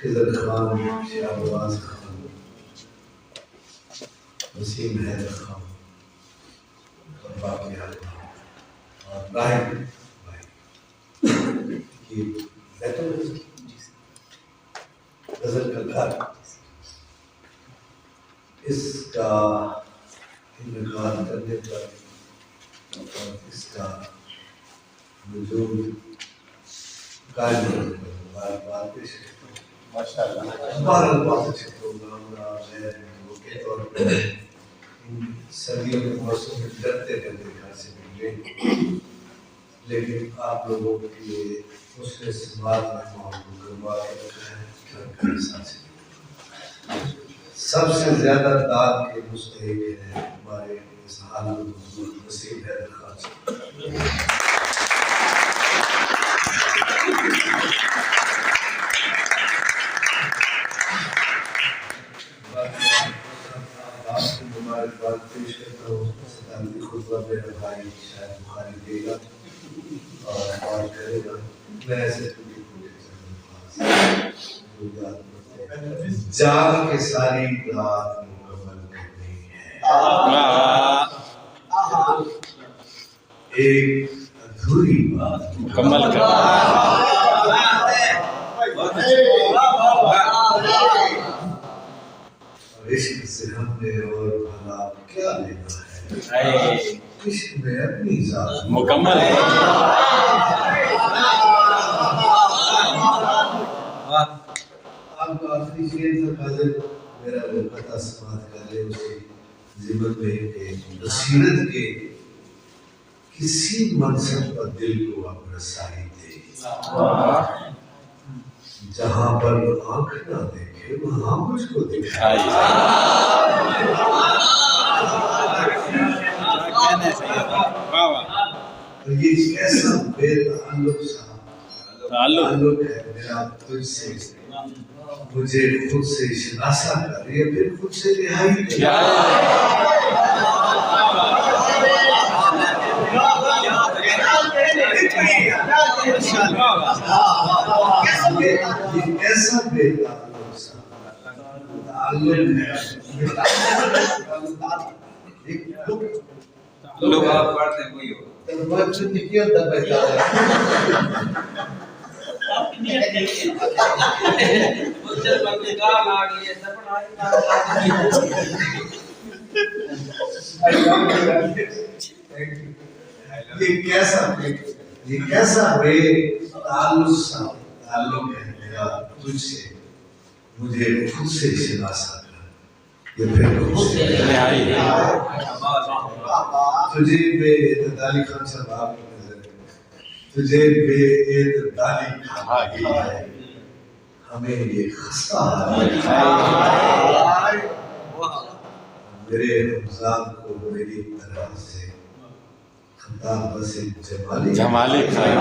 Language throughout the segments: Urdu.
خضر خان، شہباز خان، وسیم حیدر خان اور باقی علماء اور راہب بھائی یہ بیٹھے غزل کا گھر اس کا انعقاد کرنے پر اور اس کا وجود قائم کرنے پر بار بار پیش کرتا ہوں۔ بہرحال بہت اچھے پروگرام رہا ہے کے طور پر ان سردیوں کے موسم میں ڈرتے ڈرتے گھر سے نکلے، لیکن آپ لوگوں کے لیے اس نے سماعت میں ماحول کو گرما کے رکھا ہے گھر کا احساس ہے۔ سب سے زیادہ داد کے مستحق ہیں ہمارے اس حال میں موجود وسیم حیدر خان صاحب۔ آپ کو مبارکباد پیش کرتا ہوں۔ صدارتی خطبہ میرا بھائی شاید بخاری دے گا اور بات کرے گا۔ میں ایسے جاگ کے ساری رات مکمل کرنی ہے، ایک ادھوری بات مکمل کرنی اور عشق سے ہم نے اور بھلا کیا لینا ہے، عشق میں اپنی ذات مکمل ہے۔ آپ کا آخری شعر تھا قادر میرا وہ قطع سماعت کر لے اسی ضمن میں ایک بصیرت کے کسی منصب پر دل کو اب رسائی دے، جہاں پر آنکھ نہ دیکھے وہاں مجھ کو دکھائی دے۔ یہ کیسا بے تعلق سا تعلق ہے میرا تجھ سے، مجھے خود سے شناسا کر یہ پھر خود سے رہائی دے۔ یہ کیسا بے تعلق سا تعلق ہے، لوگ آپ پڑھتے کوئی ہو تربت نکیوں تب بہتا ہے۔ یہ کیسا بے تعلق سا تعلق ہے میرا تجھ سے، مجھے خود سے شناسا کر یہ پھر خود سے رہائی ہے۔ تجھے بے اعتدالی خان صاحب آپ کی نظر ہے، تجھے بے اعتدالی کھا گئی ہے، ہمیں یہ خستہ ہے۔ میرے رمضان کو میری طرح سے خطاب بس جمالی کھائے۔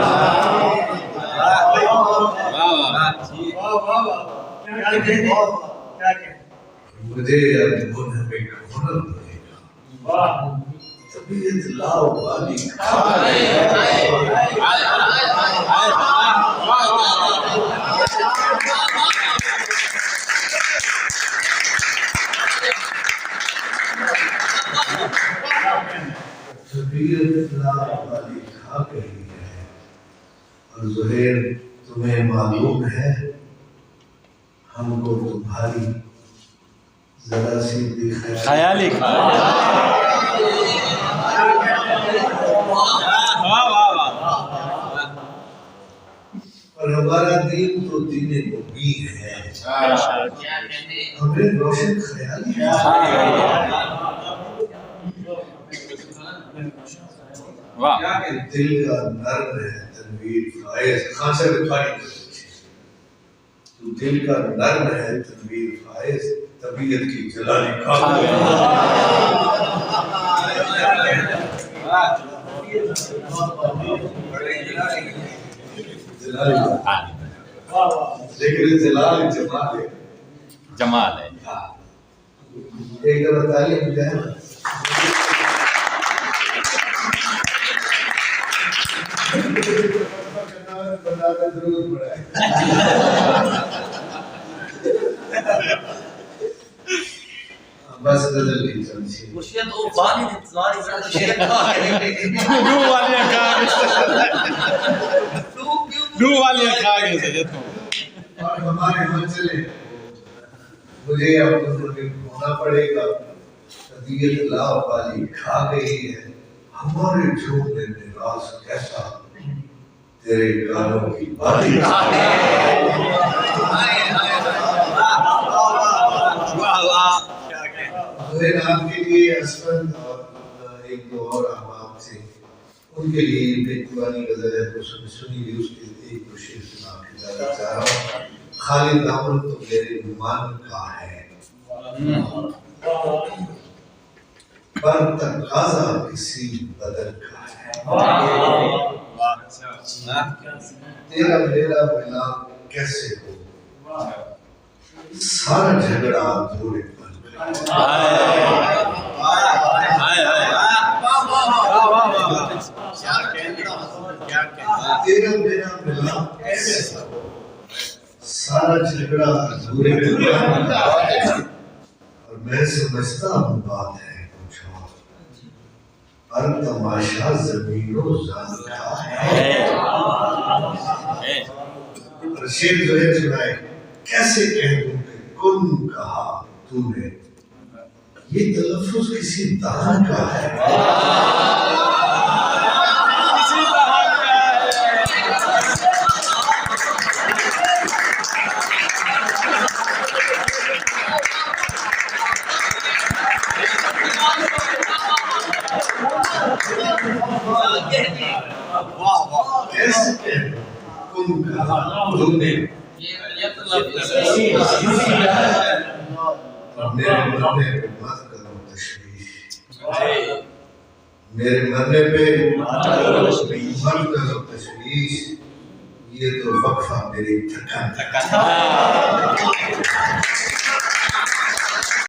مجھے اب منہمک ہنر ملے گا، طبیعت لاؤ والی کھائے۔ طبیعت لاؤ والی کھا گئی ہے، اور زہیر تمہیں معلوم ہے ہم کو تمہاری ذرا سی بھی خیالی اور ہمارا دین تو دین نبی ہے، ہمیں روشن خیالی دل کا نرم ہے تنویر فائز۔ خان صاحب بخاری تو دل کا نرم ہے تنویر فائز، طبیعت کی جلالی کھا گئی۔ لیکن جلال جمال ہے۔ ایک دفعہ تعلیم جائے ضرور پڑھائے۔ بس نظر کی چلسی خوشیاں تو بانی انتظاری بڑا شیر دو والیاں کھا گئے دو والیاں کھا گئے سے جتوں اور ہمارے منزلے مجھے اب ہونا پڑے گا طبیعت لا والی کھا گئی ہے ہمارے جھومنے میں راز کیسا تیرے گانوں کی باری میرے نام کے لیے اسفند اور ایک دو اور احباب تھے ان کے لیے ایک پرانی غزل ہے تو سنی بھی اس کے ایک دو شعر سنا کے جانا چاہ رہا ہوں خالی دامن تو میرے ایمان کا ہے پر تقاضا کسی بدل کا ہے تیرا میرا ملا کیسے ہو سارا جھگڑا جوڑے پر تیرا میرا ملا کیسے ہو سارا جھگڑا جوڑے پر اور میں سمجھتا ہوں بات ہے کچھ اور ہر تماشا زمین و زان کا ہے اور شیر جو ہے سنائے کیسے کہہ دوں کہ کن کہا تو نے یہ تلفظ کسی دان کا ہے کیسے کہہ دوں کن کہا تو نے میرے مرنے پہ مت کرو تشویش میرے مرنے پہ مت کرو تشویش یہ تو وقفہ میری تھکن